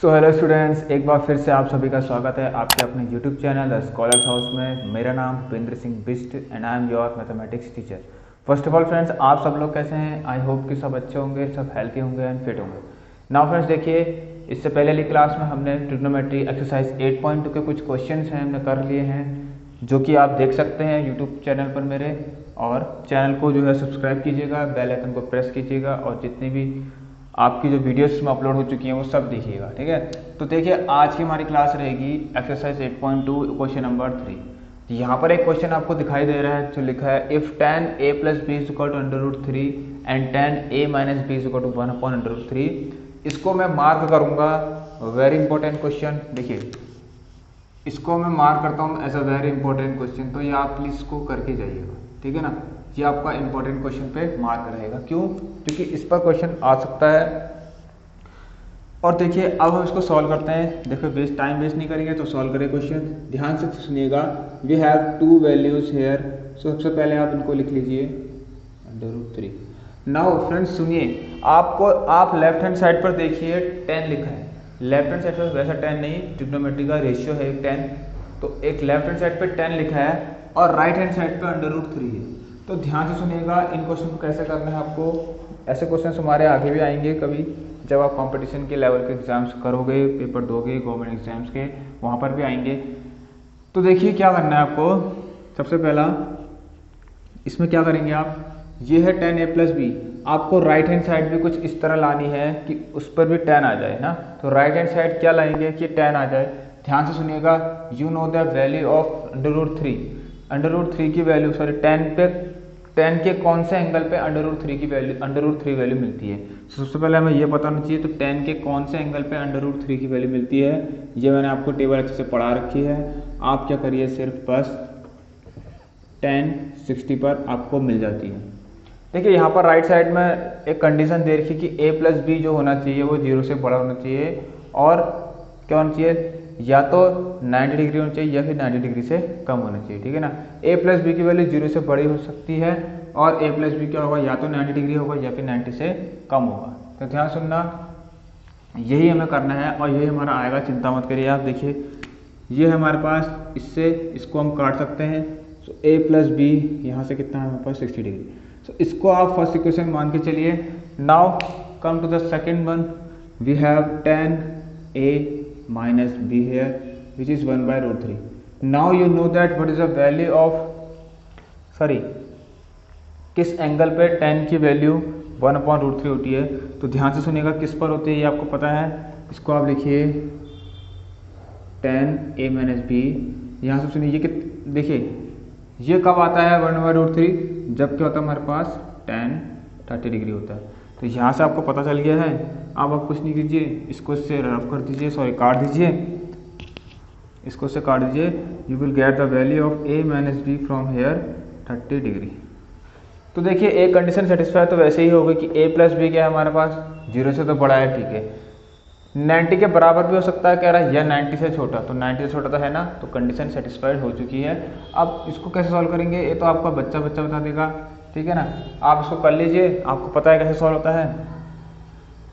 So hello students, एक बार फिर से आप सभी का स्वागत है आपके अपने YouTube channel the scholars house में। मेरा नाम Bhupendra Singh Bisht and I am your mathematics teacher. First of all friends, आप सब लोग कैसे हैं? आई होप कि सब अच्छे होंगे, सब हेल्थी होंगे एंड फिट होंगे। नाउ फ्रेंड्स देखिए, इससे पहले वाली क्लास में हमने ट्रिग्नोमेट्री एक्सरसाइज 8.2 के कुछ क्वेश्चंस हैं हमने कर लिए हैं, जो कि आप देख सकते हैं यूट्यूब चैनल पर मेरे। और चैनल को जो है सब्सक्राइब कीजिएगा, बेल आइकन को प्रेस कीजिएगा और जितनी भी आपकी जो वीडियोस में अपलोड हो चुकी हैं वो सब देखिएगा, ठीक है। तो देखिए, आज की हमारी क्लास रहेगी एक्सरसाइज 8.2 क्वेश्चन नंबर 3। यहाँ पर एक क्वेश्चन आपको दिखाई दे रहा है जो लिखा है if tan a plus b is equal to √3 and tan a minus b is equal to 1/√3। इसको मैं मार्क करूंगा, वेरी इंपॉर्टेंट क्वेश्चन। देखिए, इसको मैं मार्क करता हूँ as a very important question, तो ये आप प्लीज इसको करके जाइएगा, ठीक है ना। ये आपका इंपॉर्टेंट क्वेश्चन पे मार्क रहेगा। क्यों? क्योंकि इस पर क्वेश्चन आ सकता है। और देखिए, अब हम इसको सॉल्व करते हैं। देखो, टाइम वेस्ट नहीं करेंगे तो सॉल्व करें क्वेश्चन। ध्यान से सुनिएगा। We have two values here. So सबसे पहले आप इनको लिख लीजिए √3। नाउ फ्रेंड्स सुनिए, आप लेफ्ट हैंड साइड पर देखिए 10 लिखा है। लेफ्ट हैंड साइड पर वैसा 10 नहीं, ट्रिग्नोमेट्री का रेशियो है 10, तो एक लेफ्ट हैंड साइड पे 10 लिखा है और राइट हैंड साइड पे √3 है। तो ध्यान से सुनिएगा, इन क्वेश्चन को कैसे करना है आपको। ऐसे क्वेश्चन हमारे आगे भी आएंगे कभी, जब आप कंपटीशन के लेवल के एग्जाम्स करोगे, पेपर दोगे गवर्नमेंट एग्जाम्स के, वहाँ पर भी आएंगे। तो देखिए क्या करना है आपको। सबसे पहला इसमें क्या करेंगे आप, ये है tan a plus b। आपको राइट हैंड साइड भी कुछ इस तरह लानी है कि उस पर भी tan आ जाए ना। तो राइट हैंड साइड क्या लाएंगे कि tan आ जाए। ध्यान से सुनिएगा, you know the value of √3। √3 की वैल्यू, सॉरी tan के कौन से एंगल पे √3 वैल्यू मिलती है। सबसे पहले हमें ये पता होना चाहिए, तो tan के कौन से एंगल पे √3 की वैल्यू मिलती है, ये मैंने आपको टेबल अच्छे से पढ़ा रखी है। आप क्या करिए, सिर्फ बस tan 60 पर आपको मिल जाती है। देखिए, यहाँ पर राइट साइड में एक कंडीशन दे रखी कि a plus b जो होना चाहिए वो 0 से बड़ा होना चाहिए, और क्या होना चाहिए, या तो 90 डिग्री होना चाहिए या फिर 90 डिग्री से कम होना चाहिए, ठीक है ना। a plus b की वैल्यू 0 से बड़ी हो सकती है, और a plus b क्या होगा, या तो 90 डिग्री होगा या फिर 90 से कम होगा। तो ध्यान सुनना, यही हमें करना है और यही हमारा आएगा, चिंता मत करिए आप। देखिए, ये है हमारे पास, इससे इसको हम काट सकते हैं। सो a plus b यहाँ से कितना है हमारे पास, 60 डिग्री। सो इसको आप फर्स्ट इक्वेशन मान के चलिए। Now come to the second one. We have tan a minus b here which is 1/√3. now you know that what is the value of, sorry, किस एंगल पे tan की वैल्यू 1/√3 होती है। तो ध्यान से सुनिएगा, किस पर होती है ये आपको पता है। इसको आप लिखिए tan a minus b। यहाँ से सुनिए, ये देखिए, ये कब आता है 1/√3, जब क्या होता है हमारे पास tan 30 डिग्री होता है। तो यहाँ से आपको पता चल गया है। अब आप कुछ नहीं कीजिए, इसको इससे रफ कर दीजिए, सॉरी काट दीजिए, इसको इससे काट दीजिए। You will get the value of a minus b from here 30 degree. तो देखिए, एक कंडीशन सेटिस्फाई तो वैसे ही होगी कि a plus b क्या है हमारे पास, 0 से तो बड़ा है, ठीक है। 90 के बराबर भी हो सकता है, कह रहा है, या 90 से छोटा, तो 90 से छोटा तो है ना, तो कंडीशन सेटिस्फाइड हो चुकी है। अब इसको कैसे सॉल्व करेंगे, ये तो आपका बच्चा बता देगा, ठीक है ना। आप इसको कर लीजिए, आपको पता है कैसे सॉल्व होता है।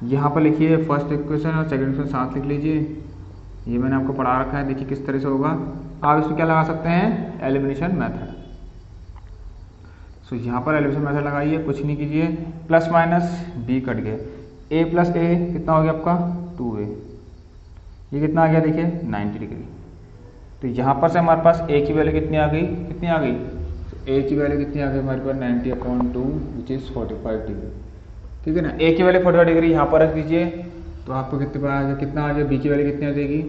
यहाँ पर लिखिए फर्स्ट इक्वेशन और सेकंड इक्वेशन साथ लिख लीजिए। ये मैंने आपको पढ़ा रखा है, देखिए किस तरह से होगा। आप इसमें क्या लगा सकते हैं, एलिमिनेशन मेथड। सो यहाँ पर एलिमिनेशन मेथड लगाइए, कुछ नहीं कीजिए, प्लस माइनस b कट गए, a plus a कितना हो गया आपका 2a। ये कितना आ गया, देखिए 90 डिग्री। तो यहाँ पर से हमारे पास a की वैल्यू कितनी आ गई, a की वैल्यू कितनी आ गई हमारे पास 90/2 विच इज 45 डिग्री, ठीक है ना। a की वैल्यू 45 डिग्री यहाँ पर रख दीजिए, तो आपको कितना आ गया, b की वैल्यू कितनी आ जाएगी,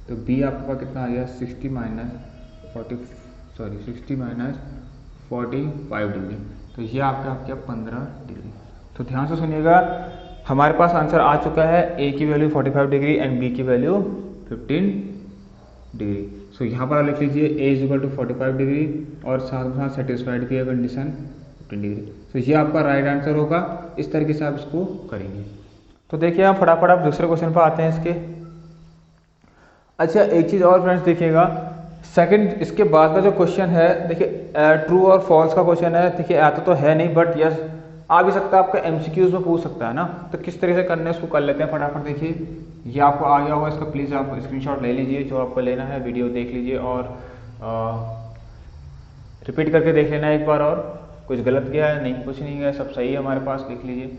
तो b आपका कितना आ गया 60 माइनस 45 डिग्री। तो ये आपका 15 डिग्री। तो ध्यान से सुनिएगा, हमारे पास आंसर आ चुका है, a की वैल्यू 45 डिग्री एंड b की वैल्यू 15 डिग्री। सो यहाँ पर आप लिख लीजिए a is equal to 45 degree और साथ साथ सेटिस्फाइड की है कंडीशन 15 डिग्री। तो ये आपका राइट आंसर होगा। इस तरीके से आप इसको करेंगे। तो देखिए, आप फटाफट आप दूसरे क्वेश्चन पर आते हैं इसके। अच्छा, एक चीज़ और फ्रेंड्स देखिएगा, सेकंड इसके बाद का जो क्वेश्चन है, देखिए ट्रू और फॉल्स का क्वेश्चन है। देखिए आता तो है नहीं, बट यस आ भी सकता है, आपका एमसीक्यूज में पूछ सकता है ना। तो किस तरह से करना है उसको कर लेते हैं फटाफट। देखिए ये आपको आ गया होगा, इसका प्लीज़ आप स्क्रीनशॉट ले लीजिए जो आपको लेना है, वीडियो देख लीजिए और रिपीट करके देख लेना एक बार। और कुछ गलत गया है नहीं, कुछ नहीं गया, सब सही है हमारे पास। देख लीजिए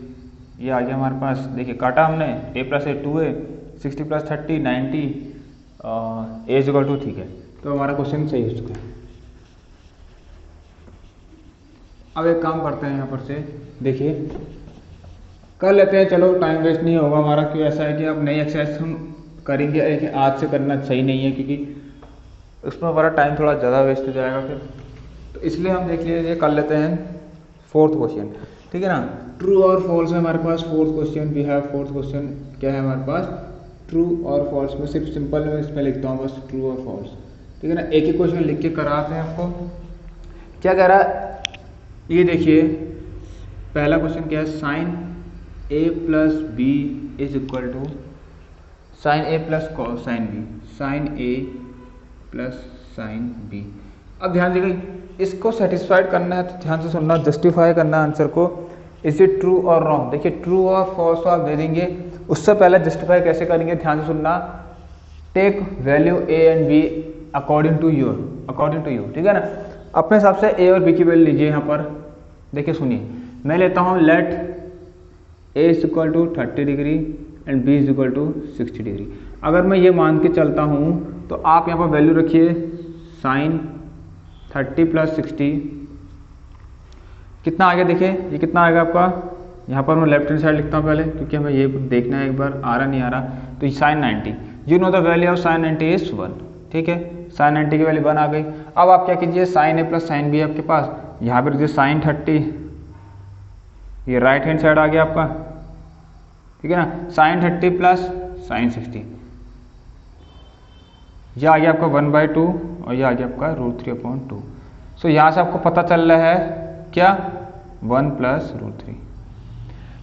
ये आ गया हमारे पास। देखिए काटा हमने, a + a 2a, 60 + 30 90, a = 2, ठीक है। तो हमारा क्वेश्चन सही हो चुका है। अब एक काम करते हैं यहाँ पर से, देखिए कर लेते हैं, चलो टाइम वेस्ट नहीं होगा हमारा। क्यों ऐसा है कि अब नई एक्सरसाइज हम करेंगे कि आज से करना सही नहीं है, क्योंकि उसमें हमारा टाइम थोड़ा ज़्यादा वेस्ट हो जाएगा फिर। तो इसलिए हम देख लीजिए कर लेते हैं फोर्थ क्वेश्चन, ठीक है ना। ट्रू और फॉल्स है हमारे पास fourth question. We have fourth question क्या है हमारे पास, ट्रू और फॉल्स में। सिर्फ सिंपल में इसमें लिखता हूँ बस ट्रू और फॉल्स, ठीक है ना। एक ही क्वेश्चन लिख के कराते हैं आपको। क्या कह रहा है ये देखिए, पहला क्वेश्चन क्या है, sine a + b = sine a + sine b, sine a + sine b। अब ध्यान दीजिए, इसको सेटिस्फाइड करना है तो ध्यान से सुनना, जस्टिफाई करना है आंसर को। इज इट ट्रू और रॉन्ग। देखिए ट्रू और फॉल्स आप दे देंगे, उससे पहले जस्टिफाई कैसे करेंगे ध्यान से सुनना। Take value a and b according to you, ठीक है ना। अपने हिसाब से a और b की वैल्यू लीजिए यहाँ पर। देखिए सुनिए, मैं लेता हूँ let a = 30 degree and b = 60 degree. अगर मैं ये मान के चलता हूँ तो आप यहाँ पर वैल्यू रखिए साइन 30 + 60 कितना आ गया। देखिए ये कितना आएगा आपका, यहाँ पर मैं लेफ्ट हैंड साइड लिखता हूँ पहले, क्योंकि हमें ये देखना है एक बार आ रहा नहीं आ रहा। तो sine 90, you know the value of sine 90 is 1, ठीक है। साइन 90 की वैल्यू 1 आ गई। अब आप क्या कीजिए, साइन a + साइन b आपके पास, यहाँ पर देखिए साइन 30, ये राइट हैंड साइड आ गया आपका, ठीक है ना। साइन 30 + साइन 60, यह आ गया आपका 1/2 और यह आ गया आपका √3/2। सो यहाँ से आपको पता चल रहा है क्या, 1 + √3।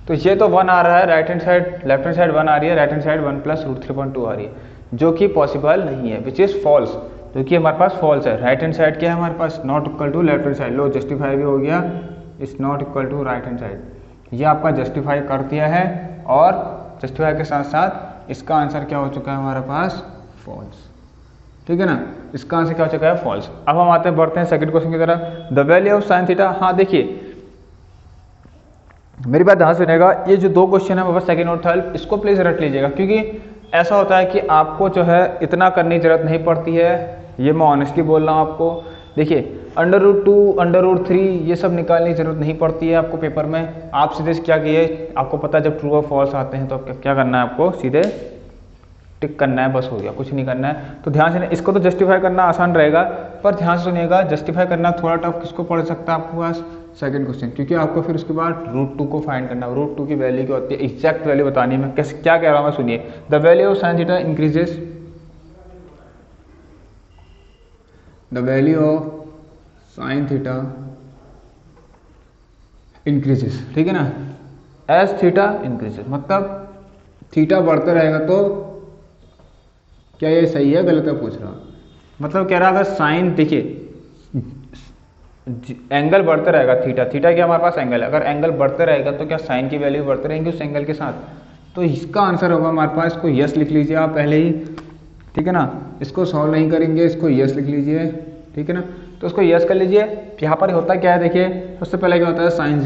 तो ये तो 1 आ रहा है right hand side, left hand side 1 आ रही है, राइट हैंड साइड 1 + √3/2 आ रही है, जो कि पॉसिबल नहीं है, विच इज फॉल्स, जो कि हमारे पास फॉल्स है। राइट हैंड साइड क्या है हमारे पास, not equal to left hand side. लो जस्टिफाई भी हो गया, is not equal to right hand side. ये आपका जस्टिफाई कर दिया है, और जस्टिफाई के साथ साथ इसका आंसर क्या हो चुका है हमारे पास, फॉल्स, ठीक है ना। इसका आंसर क्या हो चुका है, फॉल्स। अब हम आते हैं, बढ़ते हैं सेकंड क्वेश्चन की तरफ। The value of sine theta. हाँ देखिए मेरी बात ध्यान से सुनिएगा, ये जो दो क्वेश्चन है बस सेकंड और थर्ड, इसको प्लीज रट लीजिएगा, क्योंकि ऐसा होता है कि आपको जो है इतना करने की जरूरत नहीं पड़ती है, ये मैं ऑनेस्टली बोल रहा हूँ आपको। देखिए √2 √3 ये सब निकालने की जरूरत नहीं पड़ती है आपको पेपर में। आप सीधे क्या किए, आपको पता है जब ट्रू और फॉल्स आते हैं तो क्या करना है, आपको सीधे टिक करना है, बस हो गया, कुछ नहीं करना है। तो ध्यान से, इसको तो जस्टिफाई करना आसान रहेगा, पर ध्यान से सुनिएगा, जस्टिफाई करना थोड़ा टफ किसको पड़ सकता है आपके पास, सेकंड क्वेश्चन, क्योंकि आपको फिर उसके बाद √2 को फाइंड करना है। √2 की वैल्यू क्या होती है, एग्जैक्ट वैल्यू बतानी है। मैं कैसे क्या कह रहा हूँ सुनिए, the value of sine theta increases, the value of sine theta increases, ठीक है ना, एज थीटा इंक्रीजेस। मतलब थीटा बढ़ता रहेगा, तो क्या ये सही है गलत है पूछ रहा, मतलब कह रहा अगर साइन, देखिए एंगल बढ़ता रहेगा, थीटा क्या हमारे पास एंगल है, अगर एंगल बढ़ते रहेगा तो क्या साइन की वैल्यू बढ़ते रहेंगी उस एंगल के साथ। तो इसका आंसर होगा हमारे पास, इसको यस लिख लीजिए आप पहले ही, ठीक है ना। इसको सॉल्व नहीं करेंगे, इसको यस लिख लीजिए, ठीक है ना। तो उसको यस कर लीजिए। यहाँ पर होता क्या है, देखिए सबसे पहले क्या होता है, साइन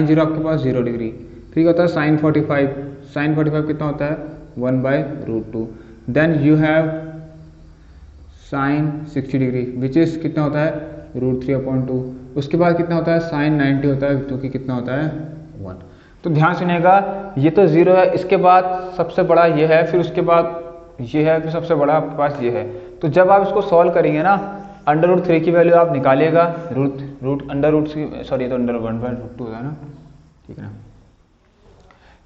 0 आपके पास 0 डिग्री, ठीक होता है। साइन 45 कितना होता है, 1/√2। Then you have sine 60 degree which is कितना होता है, √3/2। उसके बाद कितना होता है, साइन 90 होता है, जो कि कितना होता है, 1। तो ध्यान सुनिएगा, ये तो 0 है, इसके बाद सबसे बड़ा ये है, फिर उसके बाद ये है, फिर सबसे बड़ा आपके पास ये है। तो जब आप इसको सॉल्व करेंगे ना, √3 की वैल्यू आप निकालिएगा, सॉरी तो अंडर 1/√2 होता है ना, ठीक है ना,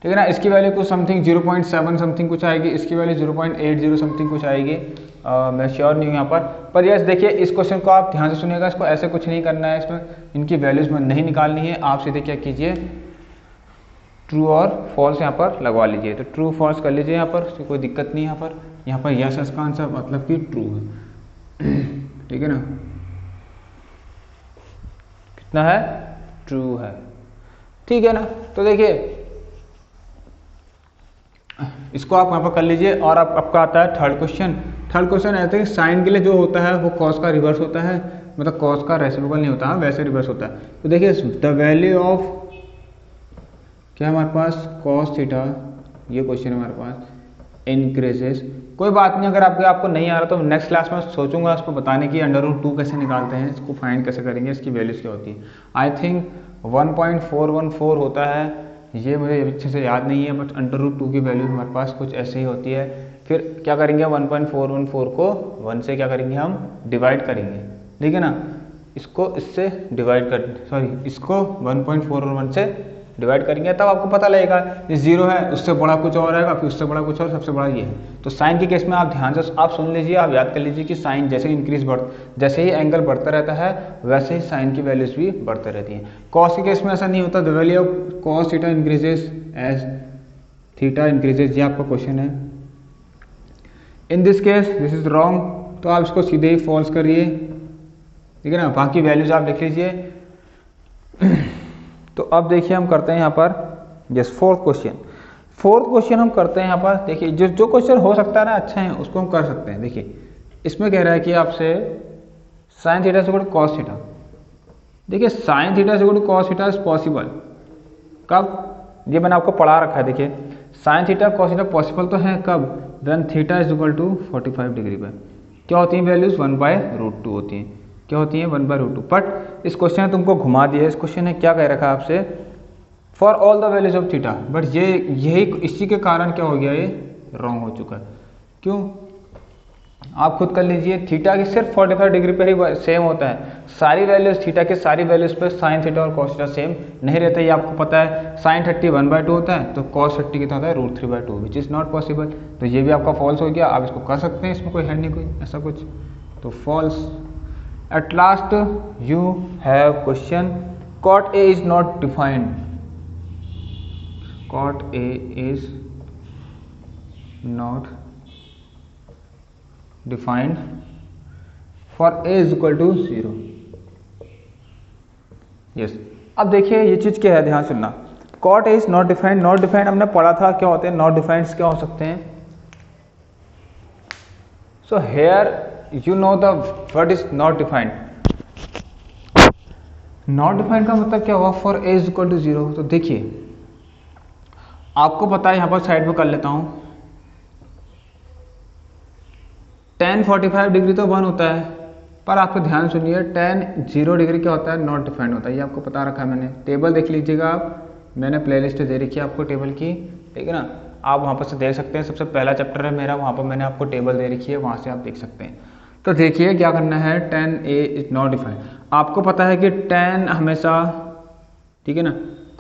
ठीक है ना। इसकी वैल्यू कुछ समथिंग 0.7 समथिंग कुछ आएगी, इसकी वैल्यू 0.80 समथिंग कुछ आएगी, मैं श्योर नहीं हूँ यहाँ पर यस। देखिए इस क्वेश्चन को आप ध्यान से सुनिएगा, इसको ऐसे कुछ नहीं करना है, इसमें इनकी वैल्यूज में नहीं निकालनी है, आप सीधे क्या कीजिए, ट्रू और फॉल्स यहाँ पर लगवा लीजिए। तो ट्रू फॉल्स कर लीजिए यहाँ पर, कोई दिक्कत नहीं यहाँ पर यस इसका आंसर मतलब कि ट्रू है, ठीक है ना, कितना है, ट्रू है, ठीक है ना। तो देखिए इसको आप यहाँ पर कर लीजिए। और आपका आता है थर्ड क्वेश्चन। थर्ड क्वेश्चन ऐसे कि साइन के लिए जो होता है वो कॉस का रिवर्स होता है, मतलब कॉस का रेसिप्रोकल नहीं होता, वैसे रिवर्स होता है। तो देखिए द वैल्यू ऑफ क्या हमारे पास कॉस थीटा, ये क्वेश्चन है हमारे पास, इंक्रीजेस। कोई बात नहीं, अगर आपको नहीं आ रहा तो नेक्स्ट क्लास में सोचूंगा उसको बताने की अंडर रूट 2 कैसे निकालते हैं, इसको फाइंड कैसे करेंगे, इसकी वैल्यूज क्या होती है। आई थिंक 1.414 होता है, ये मुझे अच्छे से याद नहीं है, बट अंडर रूट 2 की वैल्यू हमारे पास कुछ ऐसे ही होती है। फिर क्या करेंगे 1.414 को 1 से क्या करेंगे हम डिवाइड करेंगे, ठीक है ना। इसको इससे डिवाइड कर, सॉरी इसको 1.4 से डिवाइड करेंगे, तब आपको पता लगेगा ये जीरो है, उससे बड़ा कुछ और आएगा, फिर उससे बड़ा कुछ और, सबसे बड़ा ये है। तो साइन के केस में आप ध्यान से आप सुन लीजिए, आप याद कर लीजिए कि साइन जैसे इंक्रीज जैसे ही एंगल बढ़ता रहता है वैसे ही साइन की वैल्यूज भी बढ़ते रहती हैं। कॉस के केस में ऐसा नहीं होता, the value of cos theta increases as theta increases, ये आपका क्वेश्चन है। In this case this is wrong, तो आप इसको सीधे ही फॉल्स करिए, ठीक है ना। बाकी वैल्यूज आप लिख लीजिए। तो अब देखिए हम करते हैं यहाँ पर यस फोर्थ क्वेश्चन हम करते हैं यहाँ पर। देखिए जो क्वेश्चन हो सकता है ना अच्छा है उसको हम कर सकते हैं। देखिए इसमें कह रहा है कि आपसे साइन थीटा से कॉस थीटा, देखिए साइन थीटा से कॉस थीटा इज पॉसिबल कब, ये मैंने आपको पढ़ा रखा है। देखिए sine theta cos theta possible तो है कब, when theta is equal to 45 degree पे। क्या होती है वैल्यूज 1/√2 होती हैं, क्या होती है 1/√2। बट इस क्वेश्चन ने तुमको घुमा दिया, इस क्वेश्चन ने क्या कह रखा है आपसे, for all the values of theta. But ये यही इसी के कारण क्या हो गया, ये रॉन्ग हो चुका है। क्यों, आप खुद कर लीजिए, थीटा की सिर्फ 45 डिग्री पर ही सेम होता है, सारी वैल्यूज थीटा के सारी वैल्यूज पर साइन थीटा और कॉस थीटा सेम नहीं रहता, ये आपको पता है। साइन 30 1/2 होता है, तो कॉस 30 कितना होता है √3/2, विच इज नॉट पॉसिबल। तो ये भी आपका फॉल्स हो गया, आप इसको कर सकते हैं, इसमें कोई है नहीं कोई ऐसा कुछ, तो false. At last you have question cot A is not defined, cot A is not defined for A is equal to 0। yes, अब देखिए ये चीज क्या है, ध्यान सुनना। cot A is not defined, not defined हमने पढ़ा था क्या होते हैं, not defined क्या हो सकते हैं। so here you know the what is not defined। Not defined का मतलब क्या हुआ, for a is equal to 0। तो देखिए आपको पता है, यहां पर साइड में कर लेता हूं, tan 45 डिग्री तो 1 होता है, पर आपको ध्यान सुनिए tan 0 डिग्री क्या होता है, नॉट डिफाइंड होता है। ये आपको पता रखा है मैंने, टेबल देख लीजिएगा आप, मैंने प्लेलिस्ट दे रखी है आपको टेबल की, ठीक है ना। आप वहां पर से देख सकते हैं, सबसे पहला चैप्टर है मेरा, वहां पर मैंने आपको टेबल दे रखी है, वहां से आप देख सकते हैं। तो देखिए क्या करना है, tan A is not defined. आपको पता है कि tan हमेशा, ठीक है ना,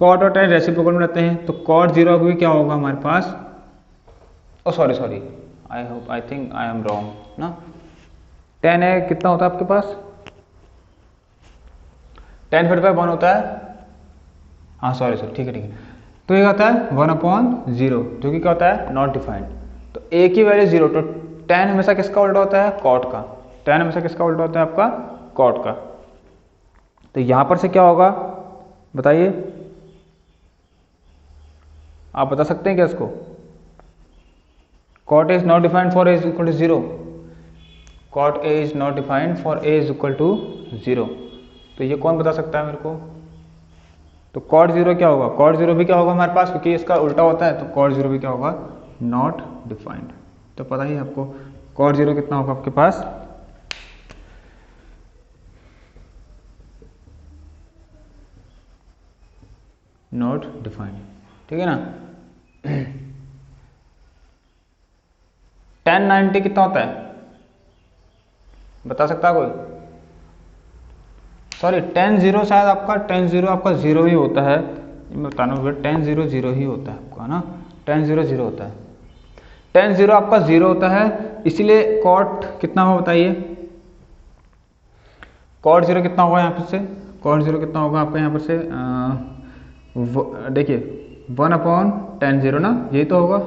cot और tan रेसिप्रोकल में रहते हैं, तो cot 0 भी क्या होगा हमारे पास, oh sorry I think I am wrong ना। tan A कितना होता है आपके पास, tan 45 1 होता है, हाँ सॉरी ठीक है। तो ये होता है 1/0, जो कि क्या होता है नॉट डिफाइंड। तो A की वैल्यू 0, तो tan हमेशा किसका उल्टा होता है, cot का। tan हमेशा किसका उल्टा होता है, आपका cot का। तो यहां पर से क्या होगा बताइए, आप बता सकते हैं क्या इसको, cot A is not defined for A is equal to 0, cot A is not defined for A is equal to 0। तो ये कौन बता सकता है मेरे को, तो cot 0 क्या होगा, cot 0 भी क्या होगा हमारे पास, क्योंकि इसका उल्टा होता है, तो cot 0 भी क्या होगा, नॉट डिफाइंड। तो पता ही आपको cot 0 कितना होगा आपके पास, नॉट डिफाइंड, ठीक है ना। tan 90 कितना होता है, बता सकता है कोई, सॉरी tan 0 शायद आपका, tan 0 आपका 0 ही होता है, मैं बताना tan 0 0 ही होता है आपका ना, tan 0 0 होता है, tan 0 आपका 0 होता है, इसीलिए cot कितना होगा बताइए, cot 0 कितना होगा यहाँ पर से, cot 0 कितना होगा आपका यहाँ पर से, देखिए 1/tan 0 ना, यही तो होगा,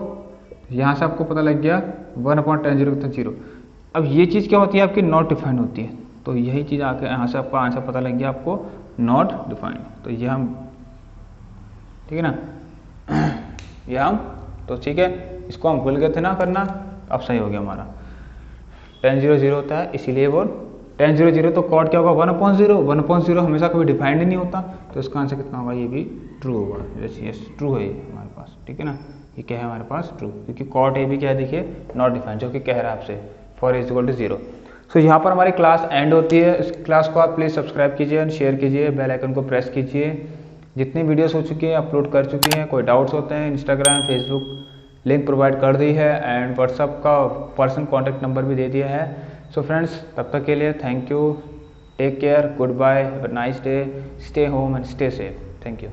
यहाँ से आपको पता लग गया 1/tan 0 कितना 0। अब ये चीज़ क्या होती है आपकी, नॉट डिफाइंड होती है, तो यही चीज़ आके यहाँ से आपको आंसर पता लग गया आपको, नॉट डिफाइंड। तो ये हम ठीक है ना। ये हम तो ठीक है, इसको हम भूल गए थे ना करना, अब सही हो गया हमारा। 10 0 होता है, इसीलिए वो 10 तो कॉर्ड क्या होगा 1/0। 1/0 हमेशा कभी डिफाइंड ही नहीं होता, तो इसका आंसर कितना होगा, ये भी ट्रू होगा। जैसे यस ट्रू है ये हमारे पास, ठीक है ना। ये क्या है हमारे पास ट्रू, क्योंकि कॉर्ड ए भी क्या है देखिए नॉट डिफाइंड, जो कि कह रहा है आपसे फॉर इज इक्वल टू 0। सो यहाँ पर हमारी क्लास एंड होती है। इस क्लास को आप प्लीज़ सब्सक्राइब कीजिए एंड शेयर कीजिए, बेल आइकन को प्रेस कीजिए। जितनी वीडियोस हो चुकी हैं अपलोड कर चुकी हैं, कोई डाउट्स होते हैं इंस्टाग्राम फेसबुक लिंक प्रोवाइड कर दी है एंड व्हाट्सअप का पर्सनल कॉन्टैक्ट नंबर भी दे दिया है। सो फ्रेंड्स तब तक के लिए thank you, take care, good bye, nice day, stay home and stay safe, thank you.